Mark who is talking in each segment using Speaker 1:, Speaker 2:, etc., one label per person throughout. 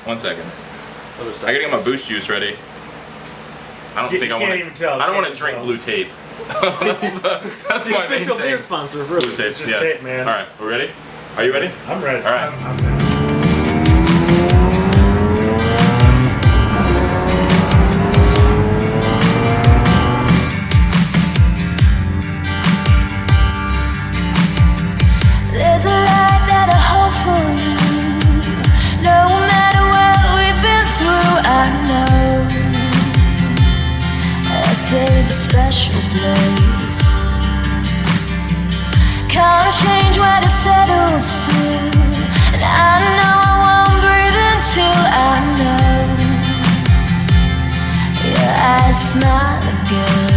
Speaker 1: 1 second.
Speaker 2: Other
Speaker 1: I
Speaker 2: side.
Speaker 1: gotta get my boost juice ready. I don't think I want to. I don't want to drink blue tape. That's my main
Speaker 2: official beer
Speaker 1: thing.
Speaker 2: sponsor of
Speaker 1: Blue
Speaker 2: Rivers.
Speaker 1: tape,
Speaker 3: Just
Speaker 1: yes.
Speaker 3: tape, man.
Speaker 1: All right, we ready? Are you ready?
Speaker 3: I'm ready.
Speaker 1: All right.
Speaker 3: I'm ready.
Speaker 4: There's a life that I hope for you. No matter what we've been through, I know I saved a special place. Can't change what I settled still, and I know I won't breathe until I know your eyes smile again.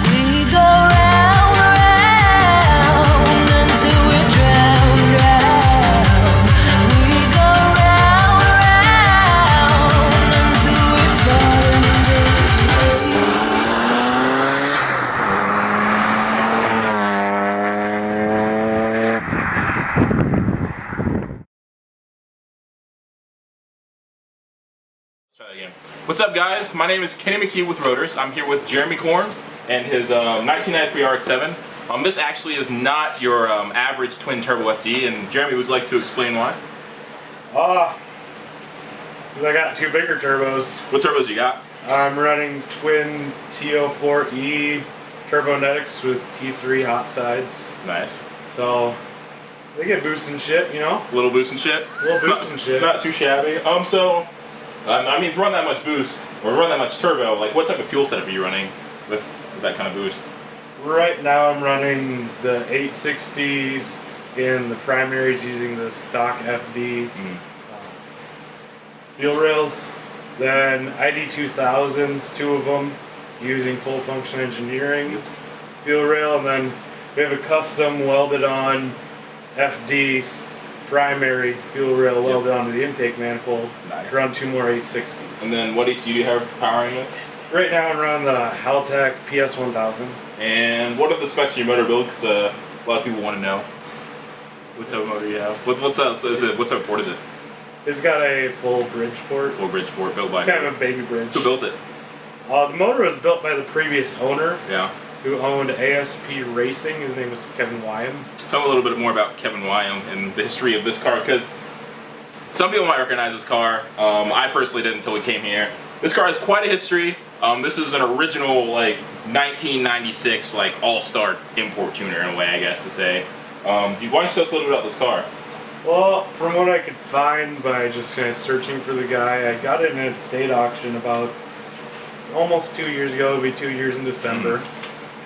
Speaker 4: We go round, round until we drown, drown. We go round, round until we fall and fade.
Speaker 1: Let's try that again. What's up, guys? My name is Kenny McKee with Rotors. I'm here with Jeremy Korn and his 1993 RX7. This actually is not your average twin turbo FD, and Jeremy would like to explain why.
Speaker 3: I got two bigger turbos.
Speaker 1: What turbos you got?
Speaker 3: I'm running twin TO4E Turbonetics with T3 hot sides.
Speaker 1: Nice.
Speaker 3: So they get boost and shit, you know?
Speaker 1: Little boost and shit.
Speaker 3: Little boost and shit.
Speaker 1: Not too shabby. I mean, to run that much boost or run that much turbo, like what type of fuel setup are you running with that kind of boost?
Speaker 3: Right now I'm running the 860s in the primaries using the stock FD fuel rails. Then ID2000s, two of them, using full function engineering fuel rail. And then we have a custom welded on FD primary fuel rail welded onto the intake manifold.
Speaker 1: Nice.
Speaker 3: Run two more 860s.
Speaker 1: And then what ECU do you have powering this?
Speaker 3: Right now I'm running the Haltech PS1000.
Speaker 1: And what are the specs of your motor build? Because a lot of people want to know what type of motor you have. What's that? So what type of port is it?
Speaker 3: It's got a full bridge port.
Speaker 1: Full bridge port built by
Speaker 3: It's kind of a baby bridge.
Speaker 1: Who built it?
Speaker 3: The motor was built by the previous owner,
Speaker 1: Yeah.
Speaker 3: who owned ASP Racing. His name was Kevin Wyam.
Speaker 1: Tell me a little bit more about Kevin Wyam and the history of this car, because some people might recognize this car. I personally didn't until we came here. This car has quite a history. This is an original, like, 1996, like, all-star import tuner in a way, I guess to say. Why don't you tell us a little bit about this car?
Speaker 3: Well, from what I could find by just kind of searching for the guy, I got it in a state auction about almost 2 years ago. It'll be 2 years in December.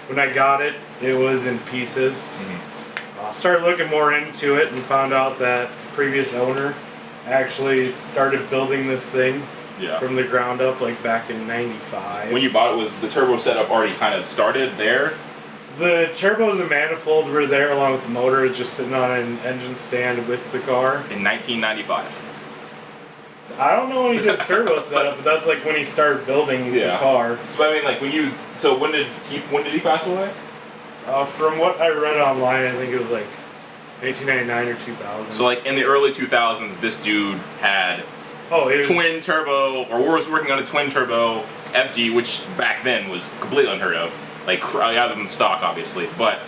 Speaker 3: When I got it, it was in pieces. I started looking more into it and found out that the previous owner actually started building this thing from the ground up, like back in '95.
Speaker 1: When you bought it, was the turbo setup already kind of started there?
Speaker 3: The turbos and manifold were there along with the motor. It's just sitting on an engine stand with the car.
Speaker 1: In 1995.
Speaker 3: I don't know when he did turbo setup, but that's like when he started building the car.
Speaker 1: So I mean, like when did he pass away?
Speaker 3: From what I read online, I think it was like 1999 or 2000.
Speaker 1: So like in the early 2000s, this dude had twin turbo, or was working on a twin turbo FD, which back then was completely unheard of. Like other than stock, obviously, but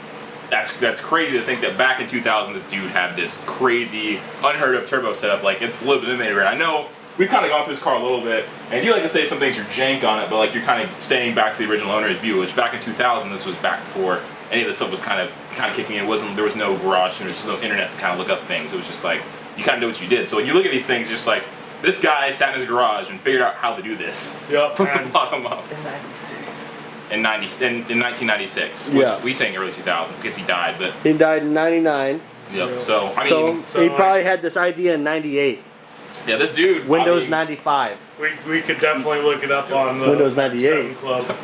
Speaker 1: that's crazy to think that back in 2000, this dude had this crazy, unheard of turbo setup. Like it's a little bit limited. I know we've kind of gone through this car a little bit, and you like to say some things are jank on it, but like you're kind of staying back to the original owner's view. Which back in 2000, this was back before any of this stuff was kind of kicking in. There was no garage, and there was no internet to kind of look up things. It was just like you kind of know what you did. So when you look at these things, just like this guy sat in his garage and figured out how to do this from the bottom up.
Speaker 3: In '96.
Speaker 1: In 1996.
Speaker 2: Yeah.
Speaker 1: We saying early 2000 because he died, but
Speaker 2: He died in '99.
Speaker 1: yep. So I mean,
Speaker 2: So he probably had this idea in '98.
Speaker 1: yeah, this dude.
Speaker 2: Windows
Speaker 1: I mean,
Speaker 2: 95.
Speaker 3: We could definitely look it up on the
Speaker 2: Windows 98.
Speaker 3: RX7 Club.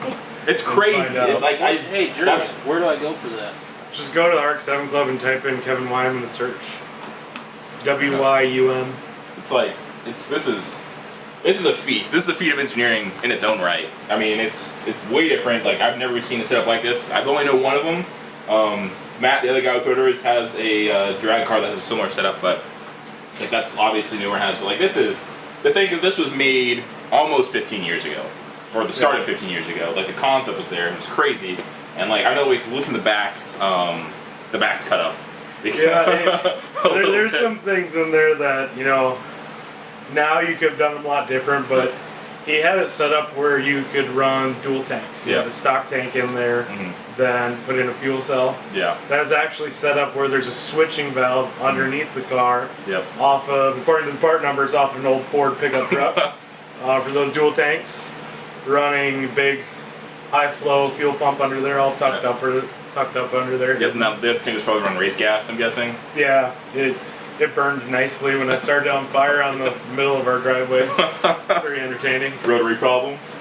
Speaker 1: It's crazy.
Speaker 3: Find out.
Speaker 5: Hey, Jeremy, where do I go for that?
Speaker 3: Just go to the RX7 Club and type in Kevin Wyam in the search. WYUM.
Speaker 1: It's like this is a feat. This is a feat of engineering in its own right. I mean, it's way different. Like I've never seen a setup like this. I've only know one of them. Matt, the other guy with Rotors, has a drag car that has a similar setup, but Like that's obviously newer has, but like this is the thing that this was made almost 15 years ago, or the start of 15 years ago. Like the concept was there, it was crazy, and like I know we look in the back's cut up.
Speaker 3: There's some things in there that now you could have done them a lot different, but he had it set up where you could run dual tanks. You had the stock tank in there, then put in a fuel cell.
Speaker 1: Yeah.
Speaker 3: That's actually set up where there's a switching valve underneath the car.
Speaker 1: Yep.
Speaker 3: Off of, according to the part numbers, off of an old Ford pickup truck for those dual tanks. Running big high flow fuel pump under there, all tucked up under there.
Speaker 1: Yep. Now the other thing was probably run race gas, I'm guessing.
Speaker 3: Yeah. It burned nicely when I started on fire on the middle of our driveway. Very entertaining.
Speaker 1: Rotary problems?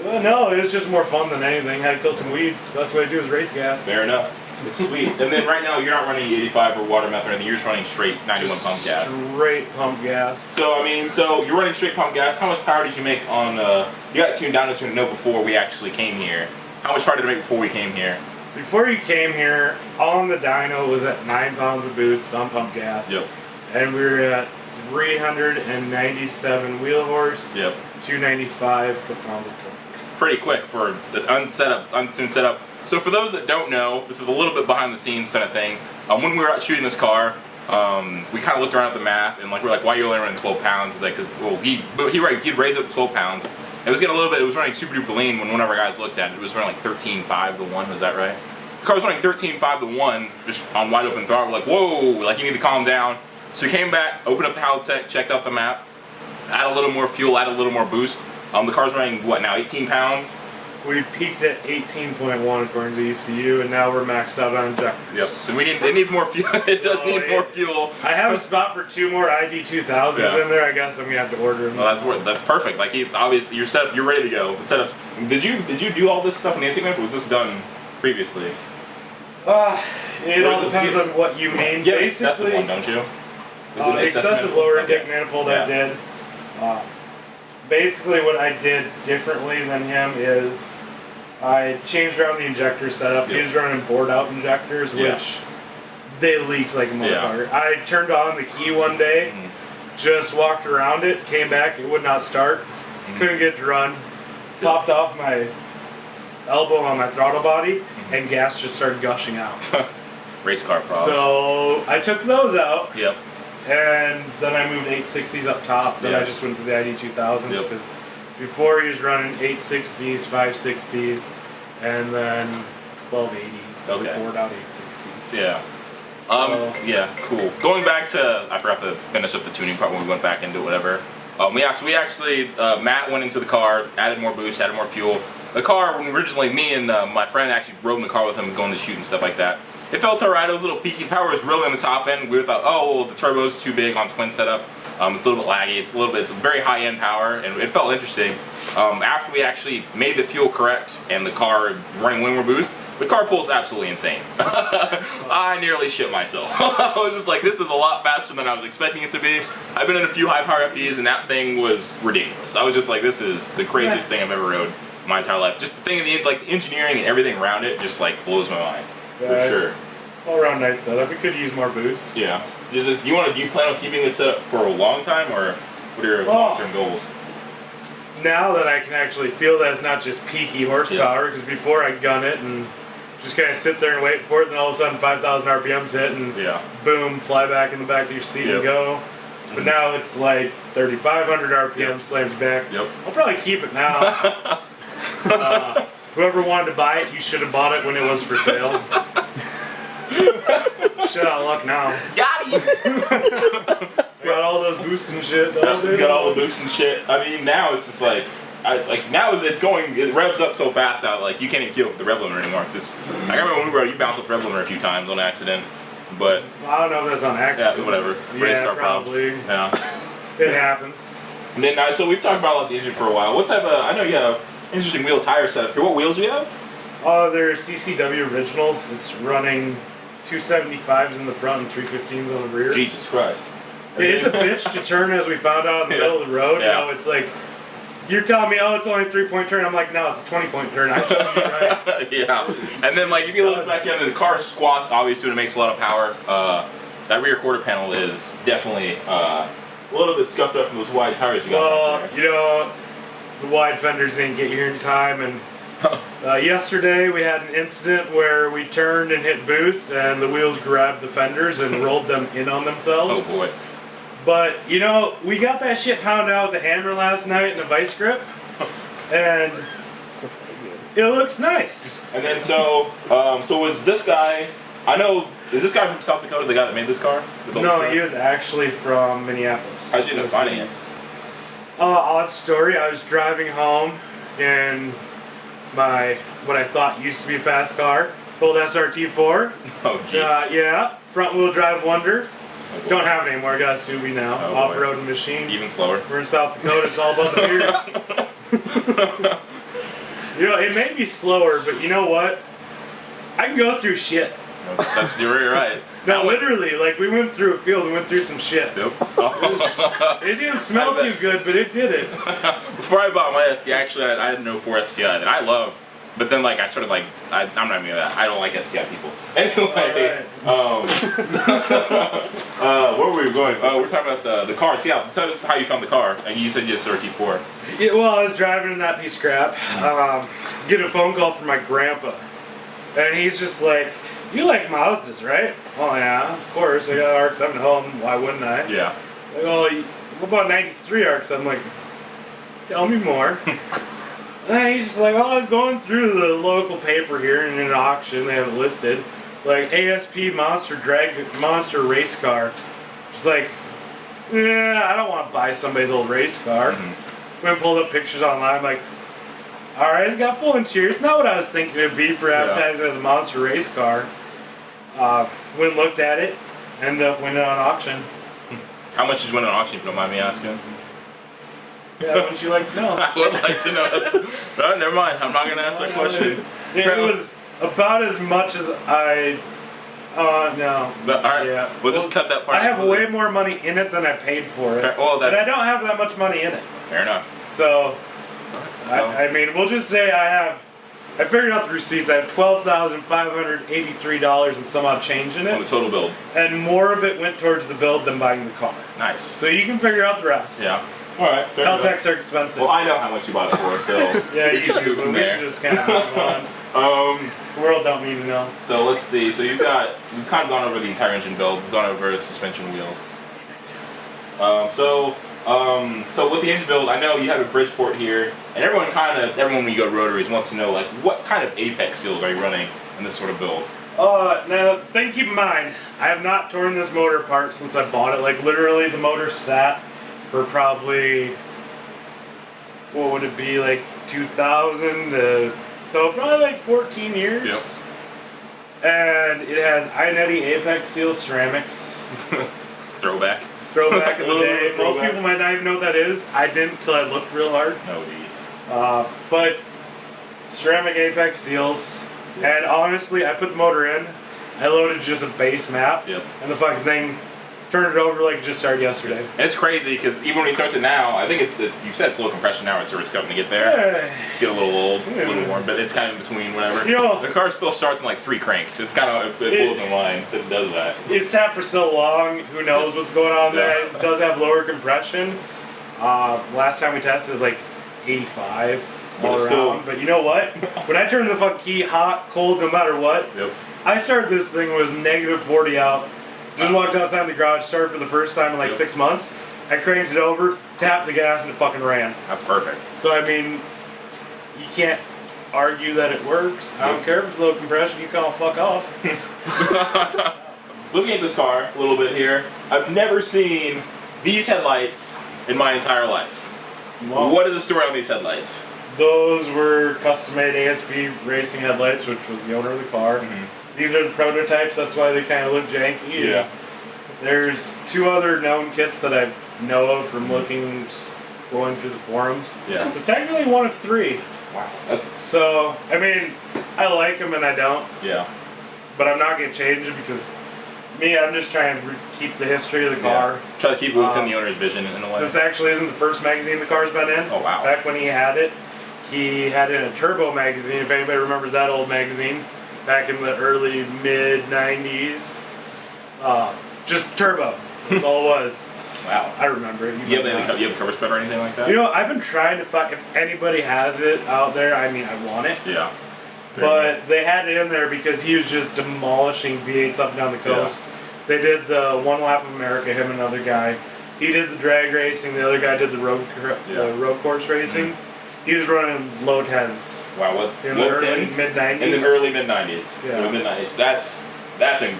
Speaker 3: No, it was just more fun than anything. Had to kill some weeds. Best way to do is race gas.
Speaker 1: Fair enough. It's sweet. And then right now you're not running 85 or water method or anything. You're just running straight 91
Speaker 3: just
Speaker 1: pump gas.
Speaker 3: Straight pump gas.
Speaker 1: So I mean, so you're running straight pump gas. How much power did you make on? You got it tuned down to know before we actually came here. How much power did it make before we came here?
Speaker 3: Before you came here, on the dyno was at 9 pounds of boost on pump gas.
Speaker 1: Yep.
Speaker 3: And we were at 397 wheel horse.
Speaker 1: Yep.
Speaker 3: 295 foot-pounds of torque.
Speaker 1: It's pretty quick for the untuned setup. So for those that don't know, this is a little bit behind the scenes kind of thing. When we were out shooting this car, we kind of looked around at the map and like we're like, why are you only running 12 pounds? It's like, cause well, he'd raise it up to 12 pounds. It was getting a little bit. It was running super duper lean when one of our guys looked at it. It was running like 13.5 to 1. Was that right? The car was running 13.5 to 1, just on wide open throttle. We're like, whoa! Like you need to calm down. So we came back, opened up the Haltech, checked out the map, add a little more fuel, add a little more boost. The car's running what now? 18 pounds.
Speaker 3: We peaked at 18.1 according to the ECU, and now we're maxed out on injectors.
Speaker 1: Yep. So it needs more fuel. It does need more fuel.
Speaker 3: I have a spot for 2 more ID2000s in there. I guess I'm gonna have to order them.
Speaker 1: Well, that's perfect. Like he's obviously you're set up. You're ready to go. The setups. Did you do all this stuff in the intake map, or was this done previously?
Speaker 3: It all depends on what you mean.
Speaker 1: Yeah, excessive one, don't you?
Speaker 3: Excessive lower intake manifold I did. Basically what I did differently than him is I changed around the injector setup. He was running bored out injectors, which they leaked like a motherfucker. I turned on the key one day, just walked around it, came back, it would not start. Couldn't get to run. Popped off my elbow on my throttle body, and gas just started gushing out.
Speaker 1: Race car problems.
Speaker 3: So I took those out.
Speaker 1: Yep.
Speaker 3: And then I moved 860s up top. Then I just went to the ID2000s because before he was running 860s, 560s, and then 1280s.
Speaker 1: Okay.
Speaker 3: We poured out 860s.
Speaker 1: Yeah. Yeah, cool. Going back to, I forgot to finish up the tuning part when we went back into whatever. So we actually, Matt went into the car, added more boost, added more fuel. The car, when originally me and my friend actually rode in the car with him going to shoot and stuff like that. It felt alright, it was a little peaky. Power was really on the top end. We thought, oh, well, the turbo's too big on twin setup. It's a little bit laggy, it's a very high end power, and it felt interesting. After we actually made the fuel correct and the car running way more boost, the car pulls absolutely insane. I nearly shit myself. I was just like, this is a lot faster than I was expecting it to be. I've been in a few high power FDs and that thing was ridiculous. I was just like, this is the craziest thing I've ever rode in my entire life. Just the thing, like engineering and everything around it just like blows my mind. For sure.
Speaker 3: All around nice setup. We could use more boost.
Speaker 1: Yeah. Do you plan on keeping this setup for a long time, or what are your long-term goals?
Speaker 3: Now that I can actually feel that it's not just peaky horsepower, because before I'd gun it and just kind of sit there and wait for it, and then all of a sudden 5,000 RPMs hit, and boom, fly back in the back of your seat and go. But now it's like 3,500 RPM slams back.
Speaker 1: Yep.
Speaker 3: I'll probably keep it now. Whoever wanted to buy it, you should have bought it when it was for sale. Shit out of luck now.
Speaker 1: Got you!
Speaker 3: Got all those boosts and shit.
Speaker 1: It's got all the boosts and shit. I mean, now it's just like, now it revs up so fast now, like, you can't even keep up with the rev limiter anymore. It's just, I remember when we were out, you bounced off the rev limiter a few times on accident, but.
Speaker 3: I don't know if that's on accident.
Speaker 1: Yeah, whatever. Race car
Speaker 3: probably.
Speaker 1: problems. Yeah.
Speaker 3: It happens.
Speaker 1: And then, so we've talked about the engine for a while. What type of, I know you have interesting wheel tire setup here. What wheels do you have?
Speaker 3: They're CCW originals. It's running 275s in the front and 315s on the rear.
Speaker 1: Jesus Christ.
Speaker 3: It's a bitch to turn, as we found out in the middle of the road.
Speaker 1: Yeah.
Speaker 3: You know, it's like, you're telling me, oh, it's only a 3-point turn. I'm like, no, it's a 20-point turn. I showed you right.
Speaker 1: Yeah. And then, like, if you look back into the car squats, obviously, when it makes a lot of power. that rear quarter panel is definitely a little bit scuffed up from those wide tires you got
Speaker 3: Well,
Speaker 1: back there.
Speaker 3: you know, the wide fenders didn't get here in time, and yesterday we had an incident where we turned and hit boost, and the wheels grabbed the fenders and rolled them in on themselves.
Speaker 1: Oh boy.
Speaker 3: But, you know, we got that shit pounded out with the hammer last night in a vice grip, and it looks nice.
Speaker 1: And then so was this guy, I know, is this guy from South Dakota, the guy that made this car? That built this
Speaker 3: No,
Speaker 1: car?
Speaker 3: he was actually from Minneapolis.
Speaker 1: How'd you end up finding it?
Speaker 3: Odd story. I was driving home in my, what I thought used to be a fast car, old SRT4.
Speaker 1: Oh jeez.
Speaker 3: Yeah, front wheel drive wonder.
Speaker 1: Oh, boy.
Speaker 3: Don't have it anymore. Got a Subi now.
Speaker 1: Oh, boy.
Speaker 3: Off-roading machine.
Speaker 1: Even slower.
Speaker 3: We're in South Dakota. It's all about the beer. You know, it may be slower, but you know what? I can go through shit.
Speaker 1: You're right.
Speaker 3: No, literally, like we went through a field and went through some shit.
Speaker 1: Yep.
Speaker 3: It didn't smell too good, but it did it.
Speaker 1: Before I bought my STI, actually, I had an 04 STI that I loved, but then like I sort of like I'm not even that. I don't like STI people. Anyway, where were we going? We're talking about the cars. Yeah, tell us how you found the car. And you said you had RT4.
Speaker 3: Yeah, well, I was driving in that piece of crap. Get a phone call from my grandpa, and he's just like, "You like Mazdas, right?" Oh yeah, of course. I got an RX7 at home. Why wouldn't I?
Speaker 1: Yeah.
Speaker 3: Like, oh, what about '93 RX? I'm like, tell me more. And he's just like, oh, I was going through the local paper here and in an auction, they have it listed, like ASP monster race car. Just like, yeah, I don't want to buy somebody's old race car. Went and pulled up pictures online. I'm like, all right, it's got full interior. It's not what I was thinking it'd be for advertising as a monster race car. Went and looked at it, ended up winning on auction.
Speaker 1: How much did you win on auction, if you don't mind me asking?
Speaker 3: Yeah, wouldn't you like to know?
Speaker 1: I would like to know. No, never mind. I'm not gonna ask that question.
Speaker 3: It was about as much as I. No.
Speaker 1: All right.
Speaker 3: Yeah.
Speaker 1: We'll just cut that part.
Speaker 3: I have way more money in it than I paid for it.
Speaker 1: Well,
Speaker 3: but I don't have that much money in it.
Speaker 1: Fair enough.
Speaker 3: So,
Speaker 1: So-
Speaker 3: I mean, we'll just say I figured out the receipts. I have $12,583 and some odd change in
Speaker 1: On the
Speaker 3: it.
Speaker 1: total build.
Speaker 3: And more of it went towards the build than buying the car.
Speaker 1: Nice.
Speaker 3: So you can figure out the rest.
Speaker 1: Yeah. All right. Fair enough.
Speaker 3: Caltex are expensive.
Speaker 1: Well, I know how much you bought it for, so
Speaker 3: yeah,
Speaker 1: we can just
Speaker 3: do,
Speaker 1: move
Speaker 3: but
Speaker 1: from
Speaker 3: we
Speaker 1: there.
Speaker 3: can just kind of move on. The world don't need to know.
Speaker 1: So let's see. So we've kind of gone over the entire engine build. We've gone over the suspension wheels. So with the engine build, I know you have a Bridgeport here, and everyone when you go to rotaries wants to know like what kind of apex seals are you running in this sort of build?
Speaker 3: Now, thing to keep in mind, I have not torn this motor apart since I bought it. Like, literally, the motor sat for probably, what would it be, like 2000 so probably like 14 years.
Speaker 1: Yep.
Speaker 3: And it has Inetti Apex Seal ceramics.
Speaker 1: Throwback.
Speaker 3: Throwback of the
Speaker 1: Little
Speaker 3: day. Most
Speaker 1: throwback.
Speaker 3: people might not even know what that is. I didn't until I looked real hard.
Speaker 1: No, these.
Speaker 3: But ceramic apex seals, and honestly, I put the motor in, I loaded just a base map,
Speaker 1: Yep.
Speaker 3: and the fucking thing turned it over like it just started yesterday.
Speaker 1: And it's crazy because even when he starts it now, I think it's you said it's low compression now. It's sort of scoping to get there. It's getting a little old, a little warm, but it's kind of in between, whatever.
Speaker 3: You know,
Speaker 1: the car still starts in like 3 cranks. It's kind of it blows my mind that it does that.
Speaker 3: It's sat for so long, who knows what's going on there.
Speaker 1: Yeah.
Speaker 3: It does have lower compression. Last time we tested was like 85
Speaker 1: But
Speaker 3: all
Speaker 1: it's
Speaker 3: around.
Speaker 1: still-
Speaker 3: But you know what? When I turn the fucking key hot, cold, no matter what,
Speaker 1: Yep.
Speaker 3: I started this thing was negative 40 out. Just walked outside the garage, started for the first time in like 6 months. I cranked it over, tapped the gas, and it fucking ran.
Speaker 1: That's perfect.
Speaker 3: So I mean, you can't argue that it works. I don't care if it's low compression. You can all fuck off.
Speaker 1: Looking at this car a little bit here, I've never seen these headlights in my entire life.
Speaker 3: Well,
Speaker 1: What is the story on these headlights?
Speaker 3: those were custom-made ASP racing headlights, which was the owner of the car. These are the prototypes. That's why they kind of look janky.
Speaker 1: Yeah.
Speaker 3: There's 2 other known kits that I know of from looking, going through the forums.
Speaker 1: Yeah.
Speaker 3: So technically 1 of 3.
Speaker 1: Wow. That's
Speaker 3: So, I mean, I like them and I don't,
Speaker 1: yeah.
Speaker 3: but I'm not going to change it because me, I'm just trying to keep the history of the car.
Speaker 1: Yeah. Try to keep it within the owner's vision in a way.
Speaker 3: This actually isn't the first magazine the car's been in.
Speaker 1: Oh, wow.
Speaker 3: Back when he had it in a Turbo magazine, if anybody remembers that old magazine, back in the early, mid-90s. just turbo. That's all it was.
Speaker 1: Wow.
Speaker 3: I remember it.
Speaker 1: You have a cover spread or anything like that?
Speaker 3: You know, I've been trying to find if anybody has it out there. I mean, I want it.
Speaker 1: Yeah.
Speaker 3: But they had it in there because he was just demolishing V8s up and down the coast. Yeah. They did the One Lap of America, him and another guy. He did the drag racing, the other guy did the road course racing. He was running low 10s.
Speaker 1: Wow, what?
Speaker 3: In
Speaker 1: low
Speaker 3: the early
Speaker 1: 10s?
Speaker 3: mid-90s?
Speaker 1: In the early mid-90s.
Speaker 3: Yeah.
Speaker 1: In the mid-90s.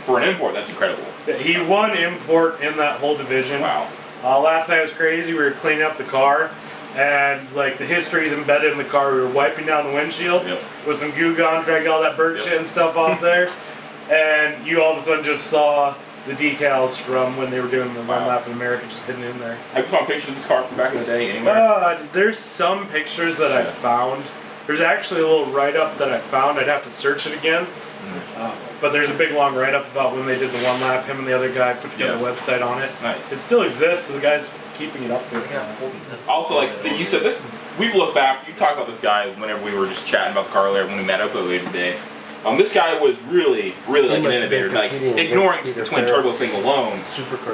Speaker 1: For an import, that's incredible.
Speaker 3: He won import in that whole division.
Speaker 1: Wow.
Speaker 3: Last night was crazy. We were cleaning up the car, and like the history's embedded in the car. We were wiping down the windshield with some Goo Gone, dragging all that bird shit and stuff off there, and you all of a sudden just saw the decals from when they were doing the One Lap in America just hidden in there.
Speaker 1: Have you found pictures of this car from back in the day anywhere?
Speaker 3: There's some pictures that I found. There's actually a little write-up that I found. I'd have to search it again. But there's a big long write-up about when they did the One Lap. Him and the other guy put together a website on it.
Speaker 1: Nice.
Speaker 3: It still exists, so the guy's keeping it up there.
Speaker 1: Also, like you said, this we've looked back. You talked about this guy whenever we were just chatting about the car earlier when we met up earlier today. This guy was really like an innovator. Like ignoring just the twin turbo thing alone,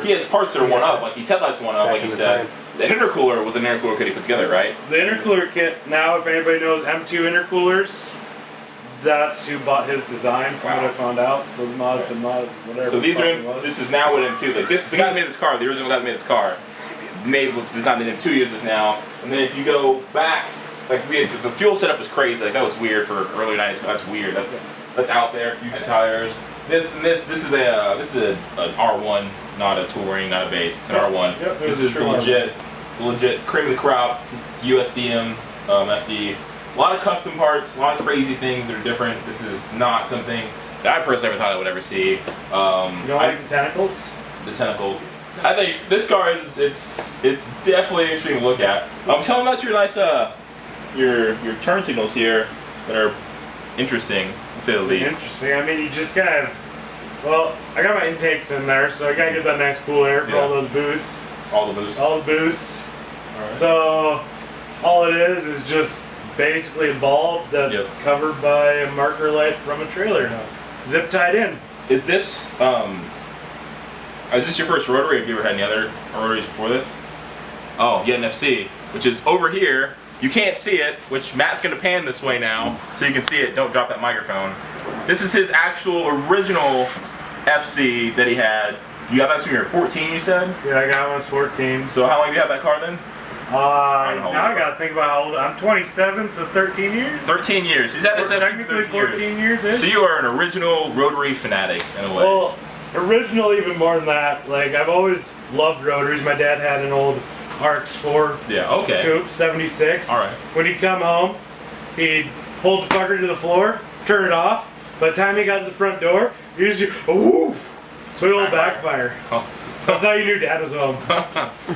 Speaker 1: he has parts that are worn up. Like his headlights worn up, like you said. The intercooler was an intercooler kit he put together, right?
Speaker 3: The intercooler kit. Now, if anybody knows M2 intercoolers, that's who bought his design from what I found out. So the Mazda mod, whatever.
Speaker 1: So these are in, this is now what M2. Like this, the guy that made this car, the original guy that made this car, designed it in M2 uses now. And then if you go back, like the fuel setup was crazy. Like that was weird for early '90s, but that's weird. That's out there. Huge tires. This is an R1, not a touring, not a base. It's an R1.
Speaker 3: Yep,
Speaker 1: this is the legit cream of the crop USDM FD. A lot of custom parts, a lot of crazy things that are different. This is not something that I personally never thought I would ever see.
Speaker 3: You don't like the tentacles?
Speaker 1: The tentacles. I think this car is it's definitely interesting to look at. Tell me about your nice your turn signals here that are interesting, to say the least.
Speaker 3: Interesting. I mean, you just kind of. Well, I got my intakes in there, so I gotta get that nice cool air for all those boosts.
Speaker 1: All the boosts.
Speaker 3: All the boosts.
Speaker 1: All right.
Speaker 3: So all it is just basically a bulb that's covered by a marker light from a trailer. Zip tied in.
Speaker 1: Is this your first rotary? Have you ever had any other rotaries before this? Oh, you had an FC, which is over here. You can't see it, which Matt's gonna pan this way now, so you can see it. Don't drop that microphone. This is his actual original FC that he had. You got that when you were 14, you said?
Speaker 3: Yeah, I got one was 14.
Speaker 1: So how long have you had that car then?
Speaker 3: Now I gotta think about how old I'm 27, so 13 years?
Speaker 1: 13 years. He's had this FC for 13 years. So you are an original rotary fanatic in a way.
Speaker 3: Well, original even more than that. Like, I've always loved rotaries. My dad had an old RX7 coupe, 76.
Speaker 1: All right.
Speaker 3: When he'd come home, he'd hold the fucker to the floor, turn it off. By the time he got to the front door, he was just, ooh, so it'll backfire.
Speaker 1: Oh.
Speaker 3: That's how you knew Dad was home.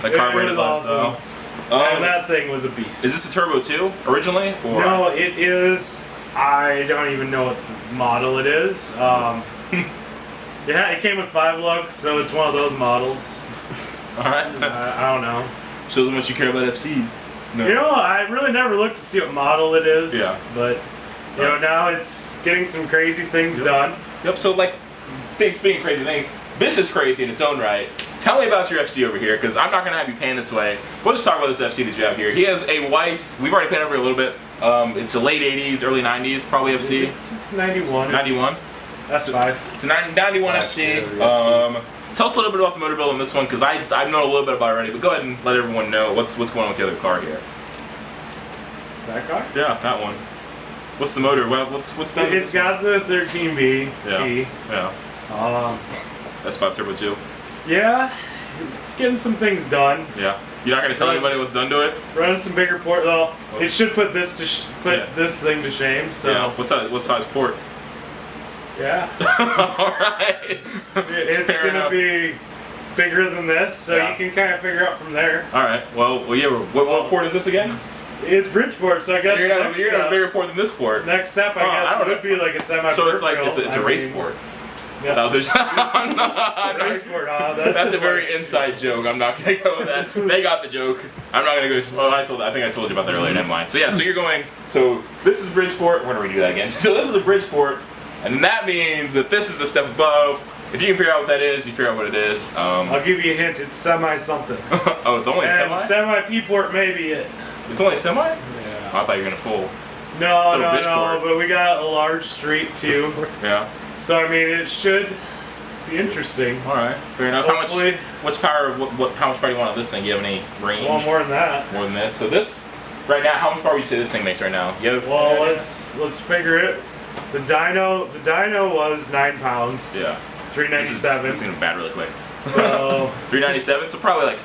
Speaker 1: The carburetor was
Speaker 3: awesome. And that thing was a beast.
Speaker 1: Is this a Turbo 2 originally? Or?
Speaker 3: No, it is. I don't even know what the model it is. Yeah, it came with 5 lugs, so it's one of those models.
Speaker 1: All right.
Speaker 3: I don't know.
Speaker 1: Shows how much you care about FCs. No.
Speaker 3: You know, I really never looked to see what model it is.
Speaker 1: Yeah.
Speaker 3: But you know, now it's getting some crazy things done.
Speaker 1: Yep. So like, speaking of crazy things, this is crazy in its own right. Tell me about your FC over here, because I'm not gonna have you pan this way. We'll just talk about this FC that you have here. He has a white. We've already panned over a little bit. It's a late '80s, early '90s, probably FC.
Speaker 3: It's 91.
Speaker 1: 91.
Speaker 3: That's 5.
Speaker 1: It's a 91 FC. Tell us a little bit about the motor build on this one, because I know a little bit about it already, but go ahead and let everyone know what's going on with the other car here.
Speaker 3: That car?
Speaker 1: Yeah, that one. What's the motor? Well, what's that?
Speaker 3: It's got the 13B T.
Speaker 1: Yeah. S5 Turbo 2.
Speaker 3: Yeah, it's getting some things done.
Speaker 1: Yeah. You're not gonna tell anybody what's done to it?
Speaker 3: Running some bigger port. Well, it should put this this thing to shame. So.
Speaker 1: Yeah. What size port?
Speaker 3: Yeah.
Speaker 1: All right.
Speaker 3: It's gonna be bigger than this, so you can kind of figure out from there.
Speaker 1: All right. Well, yeah. What port is this again?
Speaker 3: It's Bridgeport, so I guess
Speaker 1: you're gonna have a bigger port than this port.
Speaker 3: Next step, I guess, would be like a semi.
Speaker 1: So it's like it's a race port.
Speaker 3: Yeah.
Speaker 1: That's a very inside joke. I'm not gonna go with that. They got the joke. I'm not gonna go. Well, I think I told you about that earlier. Never mind. So yeah. So you're going. So this is Bridgeport. We're gonna redo that again. So this is a Bridgeport, and that means that this is a step above. if you can figure out what that is, you figure out what it is.
Speaker 3: I'll give you a hint. It's semi something.
Speaker 1: Oh, it's only
Speaker 3: and
Speaker 1: semi?
Speaker 3: Semi P-port may be it.
Speaker 1: It's only semi?
Speaker 3: Yeah.
Speaker 1: Oh, I thought you were gonna full.
Speaker 3: No,
Speaker 1: So bitch
Speaker 3: no,
Speaker 1: port.
Speaker 3: but we got a large street too.
Speaker 1: Yeah.
Speaker 3: So I mean, it should be interesting.
Speaker 1: All right. Fair enough.
Speaker 3: Hopefully.
Speaker 1: What's power? How much power do you want on this thing? Do you have any range?
Speaker 3: Well, more than that.
Speaker 1: More than this. So this, right now, how much power would you say this thing makes right now? You have.
Speaker 3: Well, let's figure it. The dyno was 9 pounds.
Speaker 1: Yeah.
Speaker 3: 397.
Speaker 1: This is gonna bad really quick.
Speaker 3: So
Speaker 1: 397. So probably like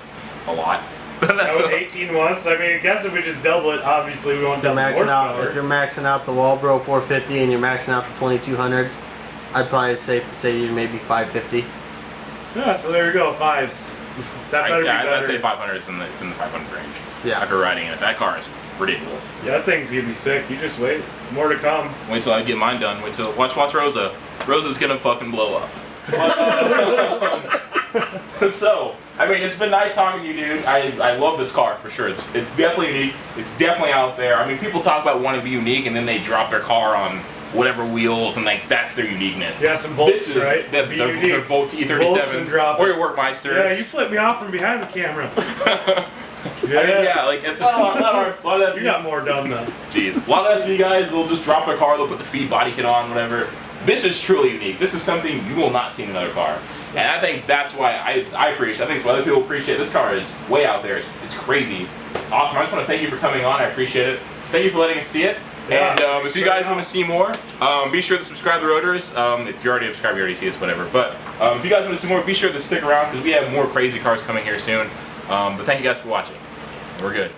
Speaker 1: a lot. That's
Speaker 3: that was 18 once. I mean, I guess if we just double it, obviously we won't double the horsepower.
Speaker 2: If you're maxing out the Walbro 450 and you're maxing out the 2200s, I'd probably safe to say you maybe 550.
Speaker 3: Yeah, so there we go, 5s. That better be better.
Speaker 1: I'd say 500. It's in the 500 range.
Speaker 2: Yeah.
Speaker 1: After riding it, that car is ridiculous.
Speaker 3: Yeah, that thing's gonna be sick. You just wait. More to come.
Speaker 1: Wait till I get mine done. Wait till watch Rosa. Rosa's gonna fucking blow up. So, I mean, it's been nice talking to you, dude. I love this car for sure. It's definitely unique. It's definitely out there. I mean, people talk about wanting to be unique, and then they drop their car on whatever wheels, and like that's their unique's.
Speaker 3: Yeah, some bolts,
Speaker 1: This is
Speaker 3: right?
Speaker 1: their Volt
Speaker 3: Bolts and
Speaker 1: E37s
Speaker 3: drop
Speaker 1: or
Speaker 3: it.
Speaker 1: your Workmeisters.
Speaker 3: Yeah, you flipped me off from behind the camera. Yeah,
Speaker 1: I mean, yeah, like a lot of
Speaker 3: you got more done though.
Speaker 1: Jeez, a lot of FD guys, they'll just drop their car, they'll put the feed body kit on, whatever. This is truly unique. This is something you will not see in another car. And I think that's why I appreciate. I think it's why other people appreciate this car. Is way out there. It's crazy. It's awesome. I just want to thank you for coming on. I appreciate it. Thank you for letting us see it.
Speaker 3: Yeah,
Speaker 1: And if you guys want to see more, be sure to subscribe to Rotors. If you're already subscribed, you already see this, whatever. But if you guys want to see more, be sure to stick around because we have more crazy cars coming here soon. But thank you guys for watching. We're good.